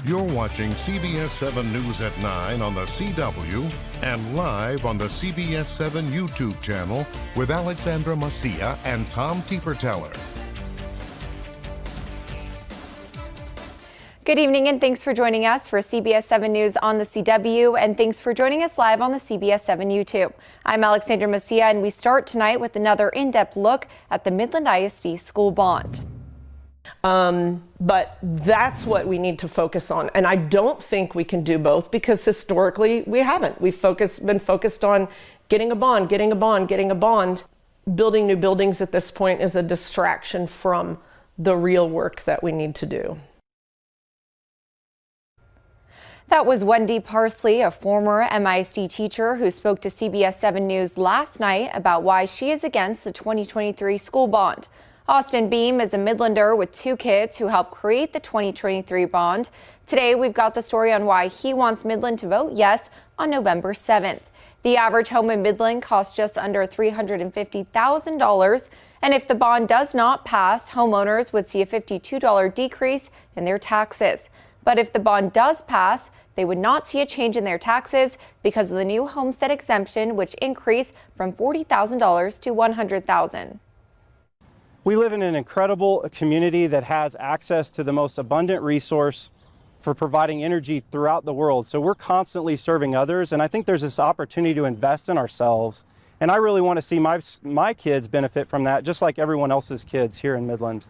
You're watching CBS7 News at 9 on the CW and live on the CBS7 YouTube channel with Alexandra, Macia, and Tom Tieferteller. Good evening and thanks for joining us for CBS7 News on the CW, and thanks for joining us live on the CBS7 YouTube. I'm Alexandra Macia, and we start tonight with another in-depth look at the Midland ISD school bond. But that's what we need to focus on. And I don't think we can do both because historically we haven't. We've been focused on getting a bond. Building new buildings at this point is a distraction from the real work that we need to do. That was Wendy Parsley, a former MISD teacher who spoke to CBS7 News last night about why she is against the 2023 school bond. Austin Beam is a Midlander with two kids who helped create the 2023 bond. Today, we've got the story on why he wants Midland to vote yes on November 7th. The average home in Midland costs just under $350,000. And if the bond does not pass, homeowners would see a $52 decrease in their taxes. But if the bond does pass, they would not see a change in their taxes because of the new homestead exemption, which increased from $40,000 to $100,000. We live in an incredible community that has access to the most abundant resource for providing energy throughout the world. So we're constantly serving others, and I think there's this opportunity to invest in ourselves. And I really want to see my kids benefit from that, just like everyone else's kids here in Midland.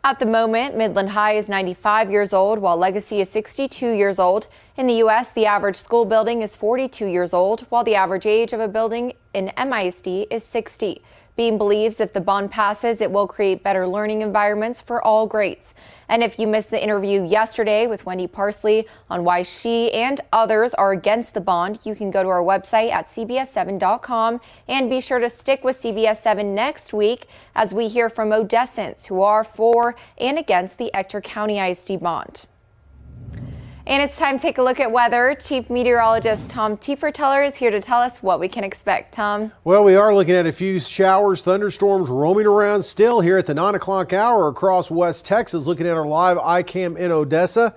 At the moment, Midland High is 95 years old, while Legacy is 62 years old. In the U.S., the average school building is 42 years old, while the average age of a building in MISD is 60. Beam believes if the bond passes, it will create better learning environments for all grades. And if you missed the interview yesterday with Wendy Parsley on why she and others are against the bond, you can go to our website at CBS7.com and be sure to stick with CBS7 next week as we hear from Odessans who are for and against the Ector County ISD bond. And it's time to take a look at weather. Chief Meteorologist Tom Tieferteller is here to tell us what we can expect. Tom? Well, we are looking at a few showers, thunderstorms roaming around still here at the 9 o'clock hour across West Texas. Looking at our live iCam in Odessa.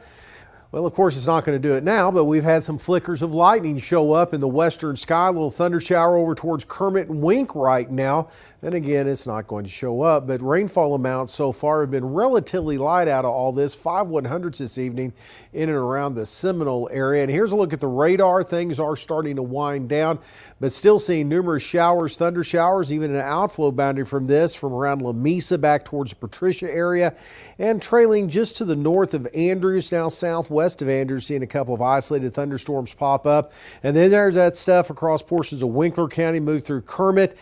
Well, of course, it's not going to do it now, but we've had some flickers of lightning show up in the western sky. A little thunder shower over towards Kermit and Wink right now. And again, it's not going to show up, but rainfall amounts so far have been relatively light out of all this. 5 100s this evening in and around the Seminole area. And here's a look at the radar. Things are starting to wind down, but still seeing numerous showers, thunder showers, even an outflow boundary from this from around La Mesa back towards the Patricia area and trailing just to the north of Andrews, now southwest of Andrews, seeing a couple of isolated thunderstorms pop up. And then there's that stuff across portions of Winkler County, move through Kermit.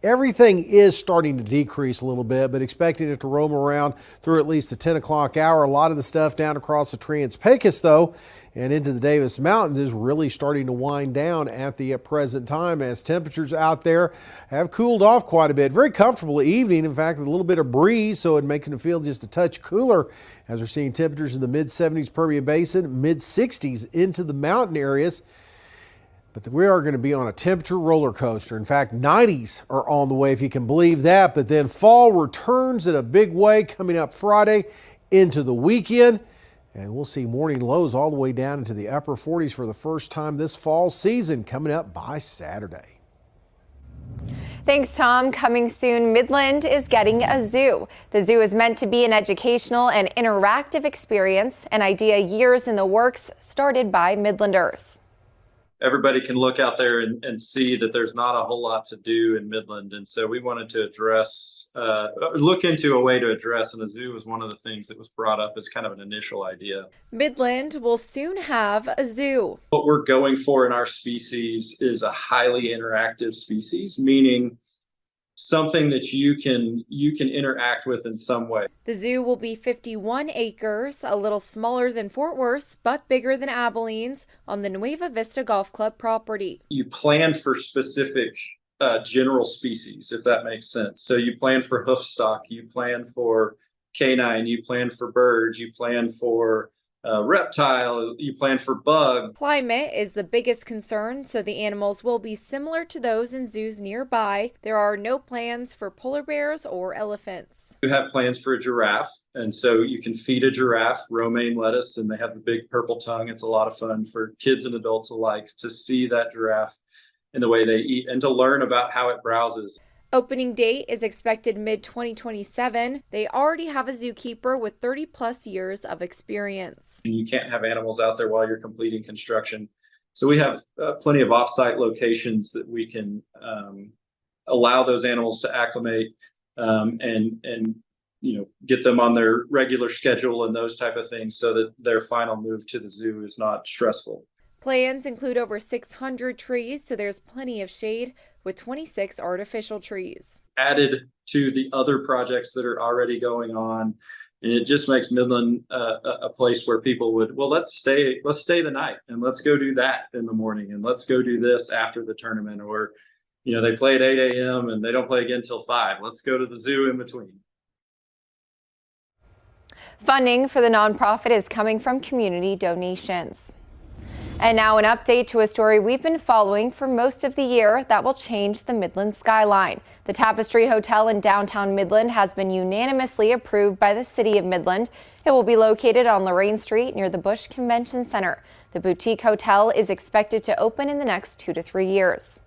Everything is starting to decrease a little bit, but expecting it to roam around through at least the 10 o'clock hour. A lot of the stuff down across the Trans-Pecos, though, and into the Davis Mountains is really starting to wind down at the present time as temperatures out there have cooled off quite a bit. Very comfortable evening. In fact, a little bit of breeze, so it makes it feel just a touch cooler as we're seeing temperatures in the mid-70s Permian Basin, mid-60s into the mountain areas. But we are going to be on a temperature roller coaster. In fact, 90s are on the way, if you can believe that. But then fall returns in a big way coming up Friday into the weekend. And we'll see morning lows all the way down into the upper 40s for the first time this fall season coming up by Saturday. Thanks, Tom. Coming soon, Midland is getting a zoo. The zoo is meant to be an educational and interactive experience, an idea years in the works started by Midlanders. Everybody can look out there and see that there's not a whole lot to do in Midland. And so we wanted to look into a way to address, and a zoo was one of the things that was brought up as kind of an initial idea. Midland will soon have a zoo. What we're going for in our species is a highly interactive species, meaning something that you can interact with in some way. The zoo will be 51 acres, a little smaller than Fort Worth's, but bigger than Abilene's on the Nueva Vista Golf Club property. You plan for specific general species, if that makes sense. So you plan for hoofstock, you plan for canine, you plan for birds, you plan for reptile, you plan for bug. Climate is the biggest concern, so the animals will be similar to those in zoos nearby. There are no plans for polar bears or elephants. You have plans for a giraffe, and so you can feed a giraffe romaine lettuce, and they have the big purple tongue. It's a lot of fun for kids and adults alike to see that giraffe in the way they eat and to learn about how it browses. Opening date is expected mid-2027. They already have a zookeeper with 30-plus years of experience. You can't have animals out there while you're completing construction. So we have plenty of off-site locations that we can allow those animals to acclimate and get them on their regular schedule and those type of things so that their final move to the zoo is not stressful. Plans include over 600 trees, so there's plenty of shade with 26 artificial trees. Added to the other projects that are already going on, and it just makes Midland a place where people would, well, let's stay the night and let's go do that in the morning and let's go do this after the tournament, or they play at 8 a.m. and they don't play again till 5. Let's go to the zoo in between. Funding for the nonprofit is coming from community donations. And now an update to a story we've been following for most of the year that will change the Midland skyline. The Tapestry Hotel in downtown Midland has been unanimously approved by the city of Midland. It will be located on Lorraine Street near the Busch Convention Center. The boutique hotel is expected to open in the next 2 to 3 years.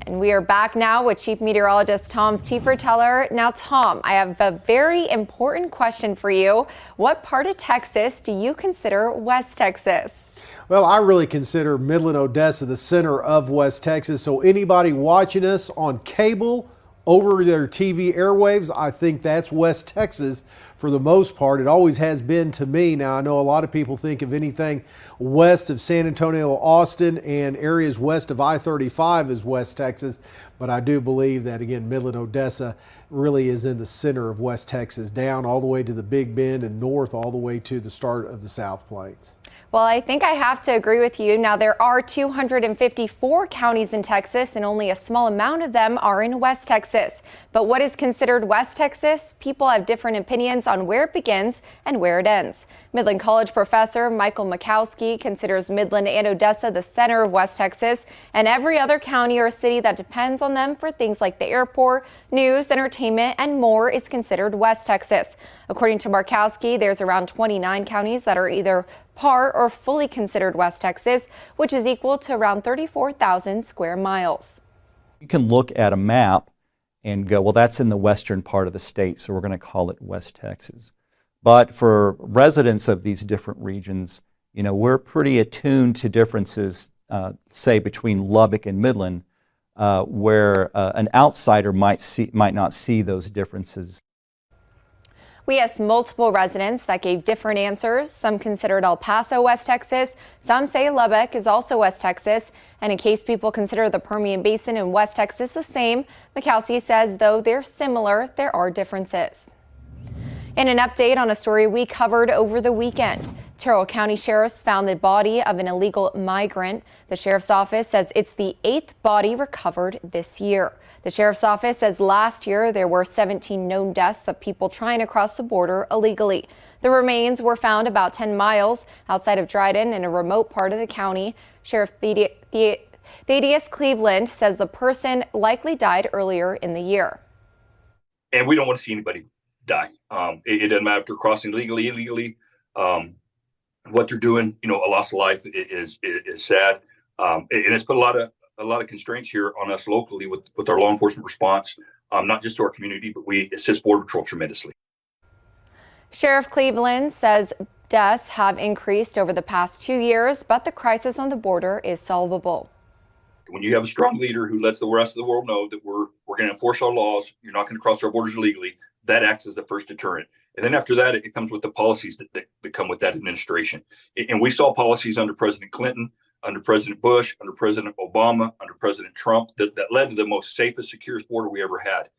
And we are back now with Chief Meteorologist Tom Teefer-Teller. Now, Tom, I have a very important question for you. What part of Texas do you consider West Texas? Well, I really consider Midland, Odessa the center of West Texas. So anybody watching us on cable, over their TV airwaves, I think that's West Texas for the most part. It always has been to me. Now, I know a lot of people think of anything west of San Antonio, Austin, and areas west of I-35 as West Texas, but I do believe that, again, Midland, Odessa really is in the center of West Texas, down all the way to the Big Bend and north all the way to the start of the South Plains. Well, I think I have to agree with you. Now, there are 254 counties in Texas, and only a small amount of them are in West Texas. But what is considered West Texas? People have different opinions on where it begins and where it ends. Midland College professor Michael Makowski considers Midland and Odessa the center of West Texas, and every other county or city that depends on them for things like the airport, news, entertainment, and more is considered West Texas. According to Markowski, there's around 29 counties that are either part or fully considered West Texas, which is equal to around 34,000 square miles. You can look at a map and go, well, that's in the western part of the state, so we're going to call it West Texas. But for residents of these different regions, we're pretty attuned to differences, say, between Lubbock and Midland, where an outsider might not see those differences. We asked multiple residents that gave different answers. Some considered El Paso West Texas. Some say Lubbock is also West Texas. And in case people consider the Permian Basin and West Texas the same, Makowski says though they're similar, there are differences. In an update on a story we covered over the weekend, Terrell County sheriffs found the body of an illegal migrant. The sheriff's office says it's the 8th body recovered this year. The sheriff's office says last year there were 17 known deaths of people trying to cross the border illegally. The remains were found about 10 miles outside of Dryden in a remote part of the county. Sheriff Thaddeus Cleveland says the person likely died earlier in the year. And we don't want to see anybody die. It doesn't matter if they're crossing legally, illegally. What they're doing, a loss of life is sad. And it's put a lot of constraints here on us locally with our law enforcement response, not just to our community, but we assist Border Patrol tremendously. Sheriff Cleveland says deaths have increased over the past 2 years, but the crisis on the border is solvable. When you have a strong leader who lets the rest of the world know that we're going to enforce our laws, you're not going to cross our borders illegally, that acts as the first deterrent. And then after that, it comes with the policies that come with that administration. And we saw policies under President Clinton, under President Bush, under President Obama, under President Trump, that led to the most safest, securest border we ever had.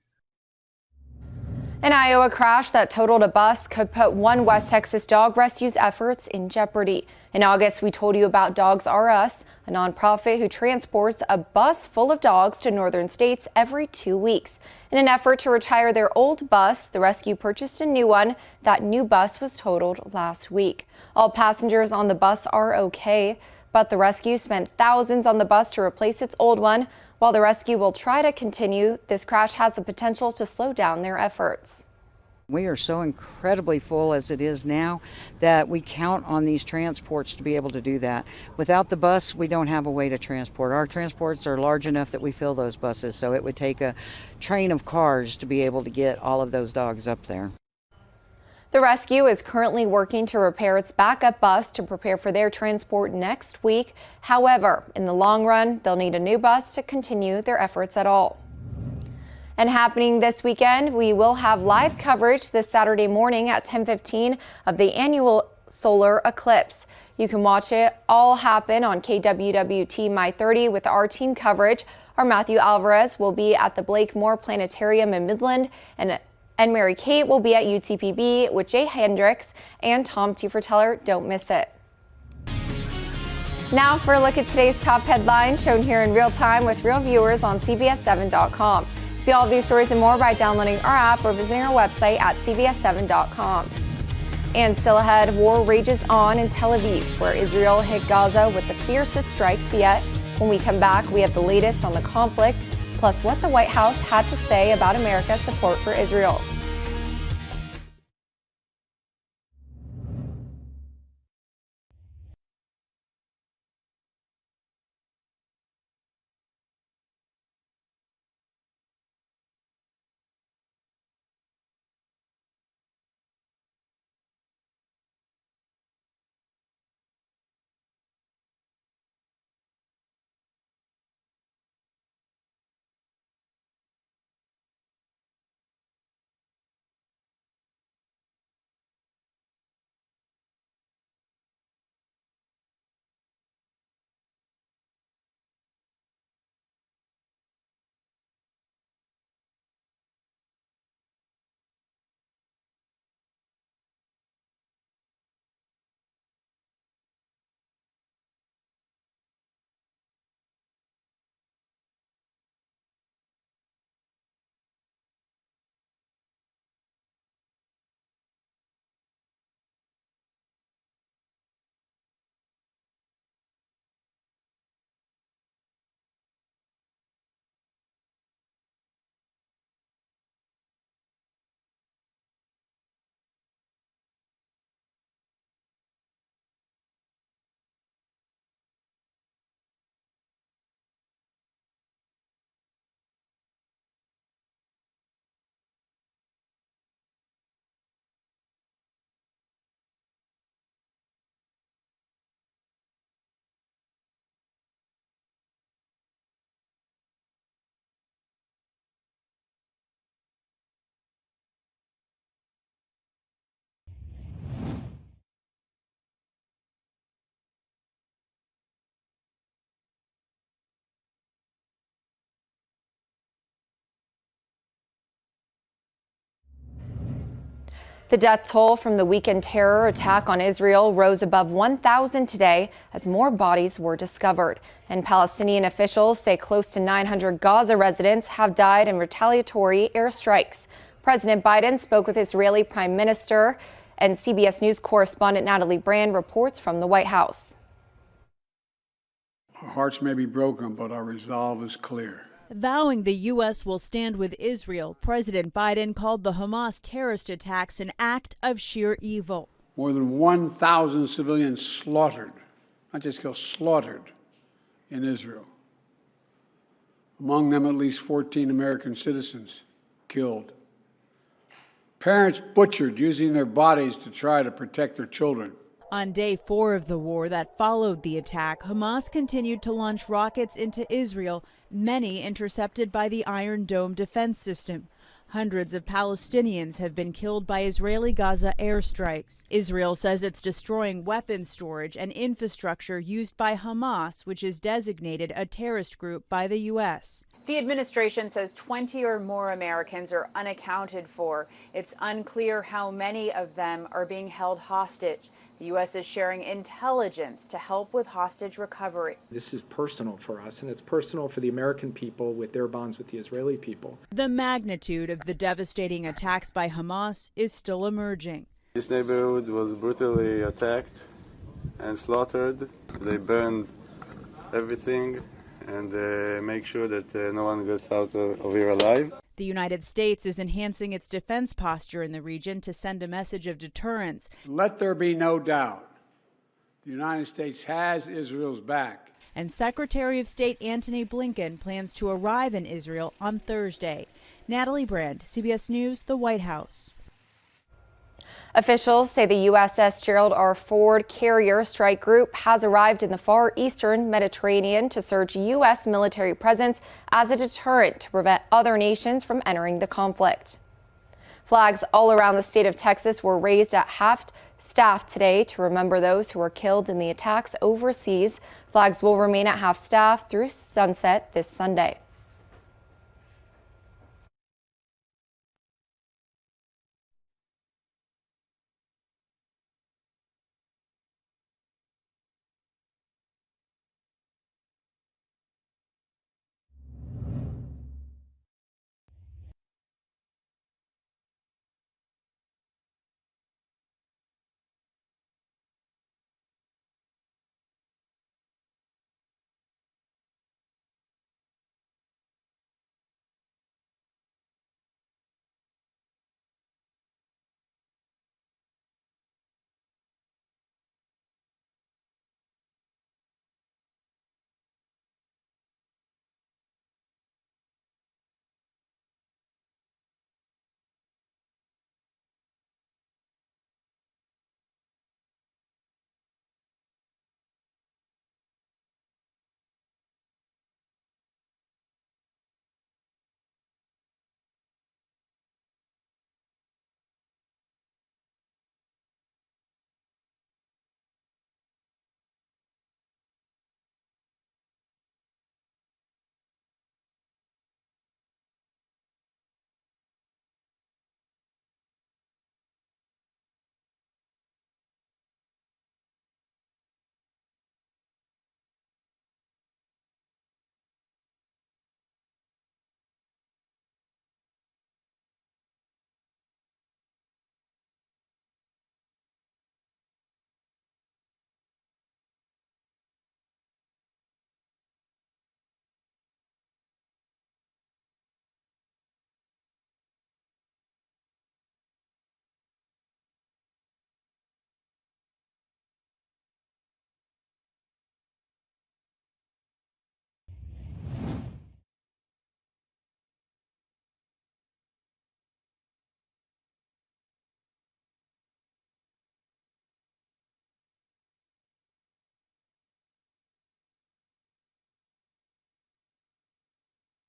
An Iowa crash that totaled a bus could put one West Texas dog rescue's efforts in jeopardy. In August, we told you about Dogs R Us, a nonprofit who transports a bus full of dogs to northern states every 2 weeks. In an effort to retire their old bus, the rescue purchased a new one. That new bus was totaled last week. All passengers on the bus are okay, but the rescue spent thousands on the bus to replace its old one. While the rescue will try to continue, this crash has the potential to slow down their efforts. We are so incredibly full as it is now that we count on these transports to be able to do that. Without the bus, we don't have a way to transport. Our transports are large enough that we fill those buses, so it would take a train of cars to be able to get all of those dogs up there. The rescue is currently working to repair its backup bus to prepare for their transport next week. However, in the long run, they'll need a new bus to continue their efforts at all. And happening this weekend, we will have live coverage this Saturday morning at 10:15 of the annual solar eclipse. You can watch it all happen on KWWT My 30 with our team coverage. Our Matthew Alvarez will be at the Blakemore Planetarium in Midland, and Mary Kate will be at UTPB with Jay Hendricks and Tom Tieferteller. Don't miss it. Now for a look at today's top headlines shown here in real time with real viewers on CBS7.com. See all of these stories and more by downloading our app or visiting our website at CBS7.com. And still ahead, war rages on in Tel Aviv, where Israel hit Gaza with the fiercest strikes yet. When we come back, we have the latest on the conflict, plus what the White House had to say about America's support for Israel. The death toll from the weekend terror attack on Israel rose above 1,000 today as more bodies were discovered. And Palestinian officials say close to 900 Gaza residents have died in retaliatory airstrikes. President Biden spoke with Israeli Prime Minister, and CBS News correspondent Natalie Brand reports from the White House. Our hearts may be broken, but our resolve is clear. Vowing the U.S. will stand with Israel, President Biden called the Hamas terrorist attacks an act of sheer evil. More than 1,000 civilians slaughtered, not just killed, slaughtered in Israel. Among them, at least 14 American citizens killed. Parents butchered using their bodies to try to protect their children. On day 4 of the war that followed the attack, Hamas continued to launch rockets into Israel, many intercepted by the Iron Dome defense system. Hundreds of Palestinians have been killed by Israeli Gaza airstrikes. Israel says it's destroying weapons storage and infrastructure used by Hamas, which is designated a terrorist group by the U.S. The administration says 20 or more Americans are unaccounted for. It's unclear how many of them are being held hostage. The U.S. is sharing intelligence to help with hostage recovery. This is personal for us, and it's personal for the American people with their bonds with the Israeli people. The magnitude of the devastating attacks by Hamas is still emerging. This neighborhood was brutally attacked and slaughtered. They burned everything and make sure that no one gets out of here alive. The United States is enhancing its defense posture in the region to send a message of deterrence. Let there be no doubt, the United States has Israel's back. And Secretary of State Antony Blinken plans to arrive in Israel on Thursday. Natalie Brand, CBS News, the White House. Officials say the USS Gerald R. Ford carrier strike group has arrived in the far eastern Mediterranean to surge U.S. military presence as a deterrent to prevent other nations from entering the conflict. Flags all around the state of Texas were raised at half-staff today to remember those who were killed in the attacks overseas. Flags will remain at half-staff through sunset this Sunday.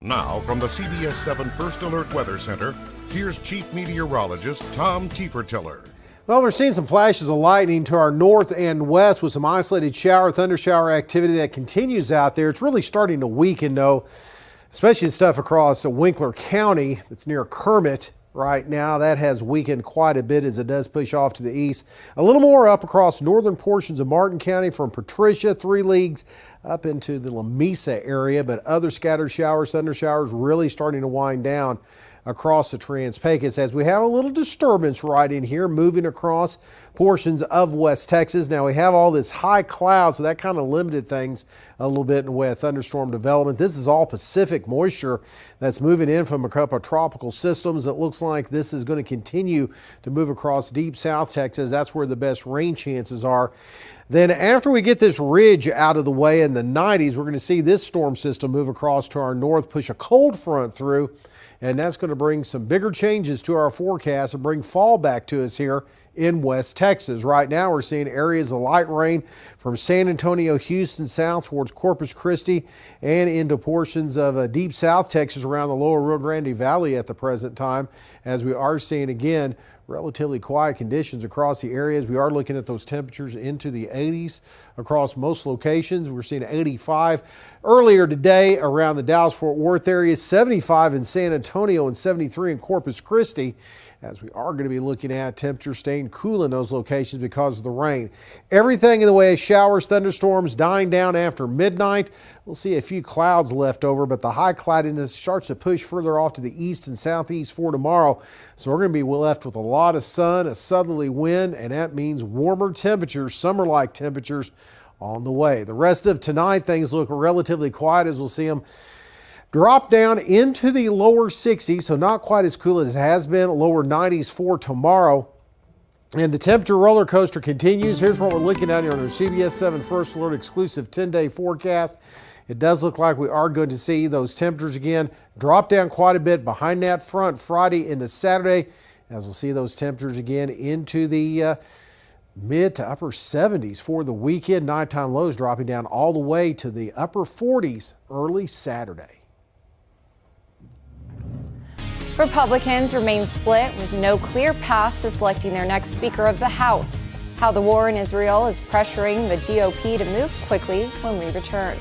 Now, from the CBS7 First Alert Weather Center, here's Chief Meteorologist Tom Tiefertiller. Well, we're seeing some flashes of lightning to our north and west with some isolated thunder shower activity that continues out there. It's really starting to weaken, though, especially stuff across Winkler County that's near Kermit right now. That has weakened quite a bit as it does push off to the east. A little more up across northern portions of Martin County from Patricia, 3 leagues up into the Lamesa area, but other scattered thunder showers really starting to wind down across the Trans-Pecos as we have a little disturbance right in here moving across portions of West Texas. Now we have all this high cloud, so that kind of limited things a little bit in the way of thunderstorm development. This is all Pacific moisture that's moving in from a couple of tropical systems. It looks like this is going to continue to move across deep South Texas. That's where the best rain chances are. Then after we get this ridge out of the way in the 90s, we're going to see this storm system move across to our north, push a cold front through, and that's going to bring some bigger changes to our forecast and bring fall back to us here in West Texas. Right now we're seeing areas of light rain from San Antonio, Houston, south towards Corpus Christi and into portions of deep South Texas around the lower Rio Grande Valley at the present time, as we are seeing again relatively quiet conditions across the areas. We are looking at those temperatures into the 80s across most locations. We're seeing 85 earlier today around the Dallas-Fort Worth area, 75 in San Antonio and 73 in Corpus Christi, as we are going to be looking at temperatures staying remain cool in those locations because of the rain. Everything in the way of showers, thunderstorms dying down after midnight. We'll see a few clouds left over, but the high cloudiness starts to push further off to the east and southeast for tomorrow. So we're going to be left with a lot of sun, a southerly wind, and that means warmer temperatures, summer-like temperatures on the way. The rest of tonight, things look relatively quiet as we'll see them drop down into the lower 60s, so not quite as cool as it has been, lower 90s for tomorrow. And the temperature roller coaster continues. Here's what we're looking at here on our CBS7 First Alert exclusive 10-day forecast. It does look like we are going to see those temperatures again drop down quite a bit behind that front Friday into Saturday, as we'll see those temperatures again into the mid to upper 70s for the weekend. Nighttime lows dropping down all the way to the upper 40s early Saturday. Republicans remain split with no clear path to selecting their next Speaker of the House. How the war in Israel is pressuring the GOP to move quickly when we return.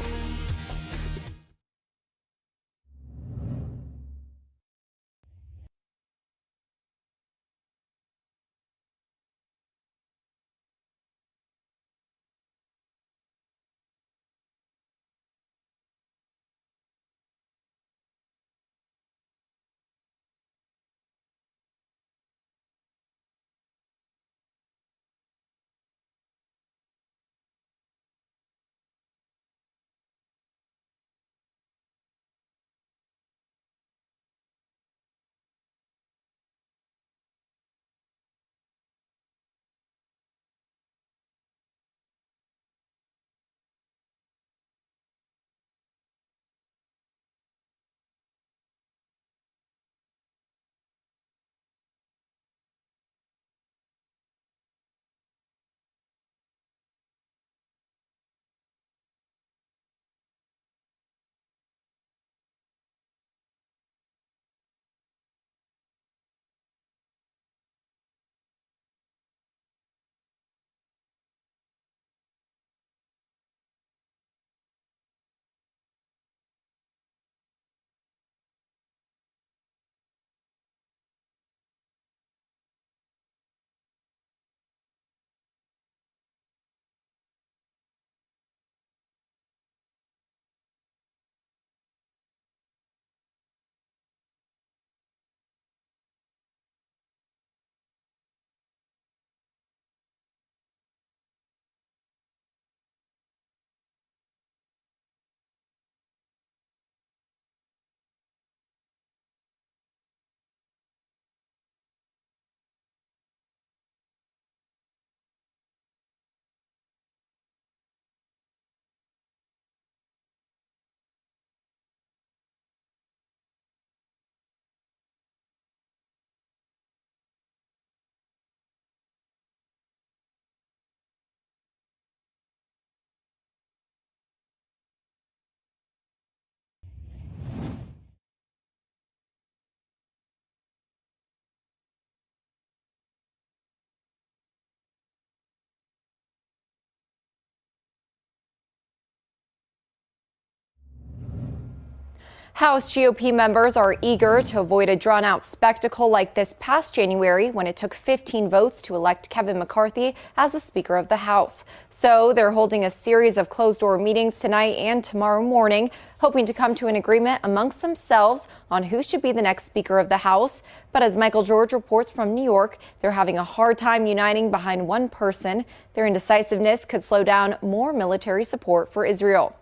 House GOP members are eager to avoid a drawn-out spectacle like this past January when it took 15 votes to elect Kevin McCarthy as the Speaker of the House. So they're holding a series of closed-door meetings tonight and tomorrow morning, hoping to come to an agreement amongst themselves on who should be the next Speaker of the House. But as Michael George reports from New York, they're having a hard time uniting behind one person. Their indecisiveness could slow down more military support for Israel.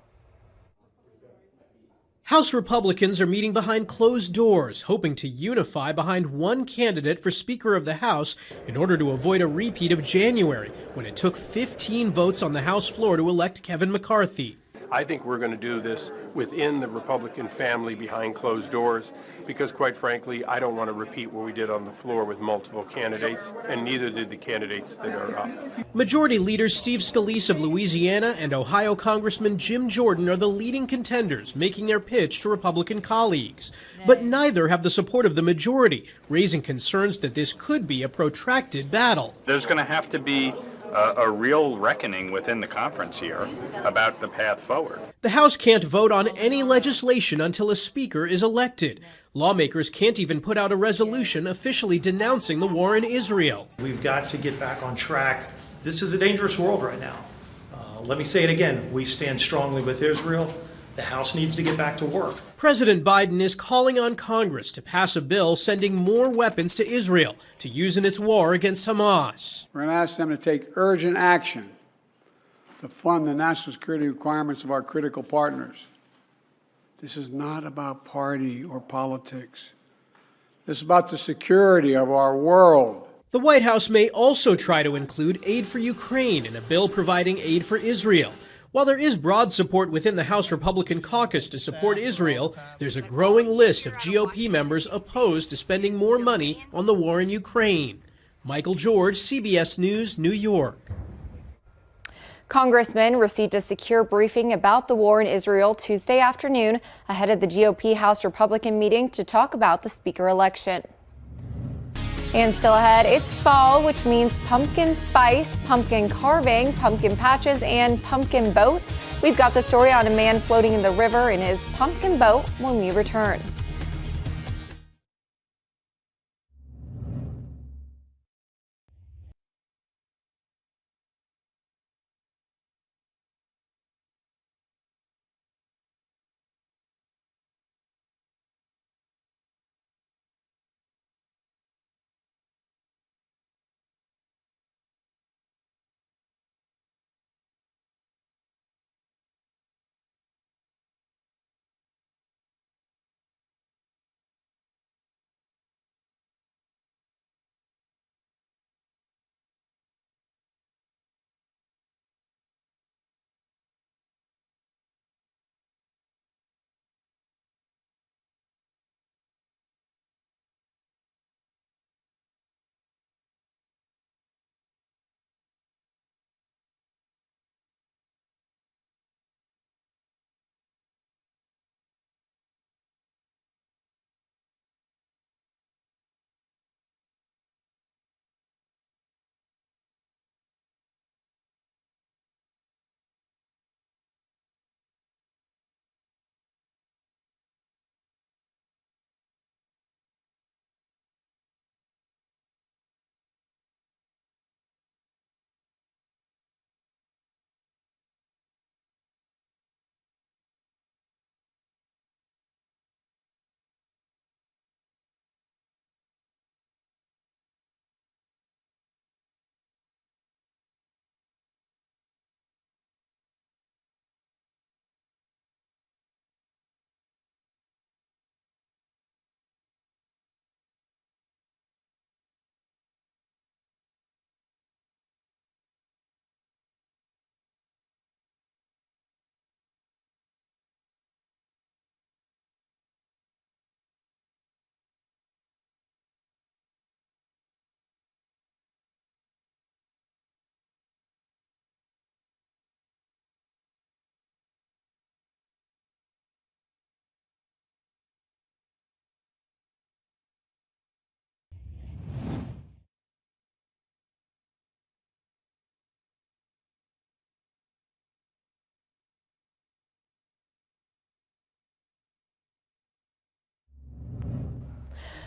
House Republicans are meeting behind closed doors, hoping to unify behind one candidate for Speaker of the House in order to avoid a repeat of January, when it took 15 votes on the House floor to elect Kevin McCarthy. I think we're going to do this within the Republican family behind closed doors because, quite frankly, I don't want to repeat what we did on the floor with multiple candidates, and neither did the candidates that are up. Majority leaders Steve Scalise of Louisiana and Ohio Congressman Jim Jordan are the leading contenders, making their pitch to Republican colleagues. But neither have the support of the majority, raising concerns that this could be a protracted battle. There's going to have to be a real reckoning within the conference here about the path forward. The House can't vote on any legislation until a speaker is elected. Lawmakers can't even put out a resolution officially denouncing the war in Israel. We've got to get back on track. This is a dangerous world right now. Let me say it again. We stand strongly with Israel. The House needs to get back to work. President Biden is calling on Congress to pass a bill sending more weapons to Israel to use in its war against Hamas. We're going to ask them to take urgent action to fund the national security requirements of our critical partners. This is not about party or politics. This is about the security of our world. The White House may also try to include aid for Ukraine in a bill providing aid for Israel. While there is broad support within the House Republican caucus to support Israel, there's a growing list of GOP members opposed to spending more money on the war in Ukraine. Michael George, CBS News, New York. Congressmen received a secure briefing about the war in Israel Tuesday afternoon ahead of the GOP House Republican meeting to talk about the speaker election. And still ahead, it's fall, which means pumpkin spice, pumpkin carving, pumpkin patches, and pumpkin boats. We've got the story on a man floating in the river in his pumpkin boat when we return.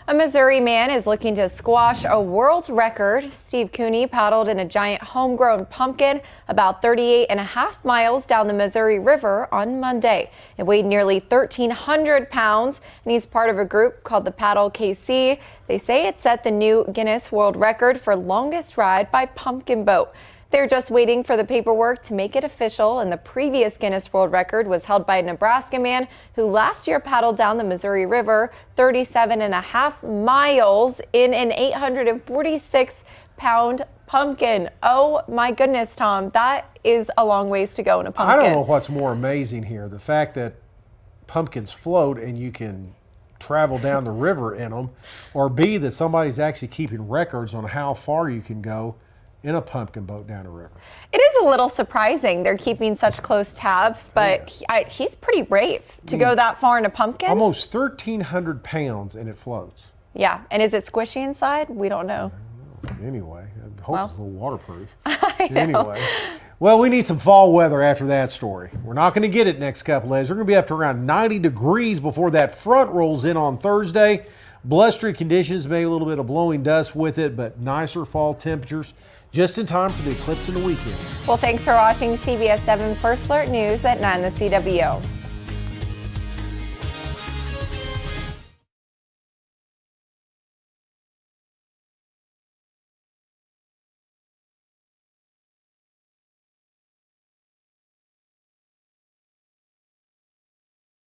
A Missouri man is looking to squash a world record. Steve Cooney paddled in a giant homegrown pumpkin about 38.5 miles down the Missouri River on Monday. It weighed nearly 1,300 pounds, and he's part of a group called the Paddle KC. They say it set the new Guinness World Record for longest ride by pumpkin boat. They're just waiting for the paperwork to make it official, and the previous Guinness World Record was held by a Nebraska man who last year paddled down the Missouri River 37.5 miles in an 846-pound pumpkin. Oh my goodness, Tom, that is a long ways to go in a pumpkin. I don't know what's more amazing here, the fact that pumpkins float and you can travel down the river in them, or B, that somebody's actually keeping records on how far you can go in a pumpkin boat down a river. It is a little surprising they're keeping such close tabs, but he's pretty brave to go that far in a pumpkin. Almost 1,300 pounds and it floats. Yeah, and is it squishy inside? We don't know. Anyway, hope it's a little waterproof. I know. Anyway. Well, we need some fall weather after that story. We're not going to get it next couple of days. We're going to be up to around 90 degrees before that front rolls in on Thursday. Blustery conditions, maybe a little bit of blowing dust with it, but nicer fall temperatures just in time for the eclipse in the weekend. Well, thanks for watching CBS 7 First Alert News at 9 the CW.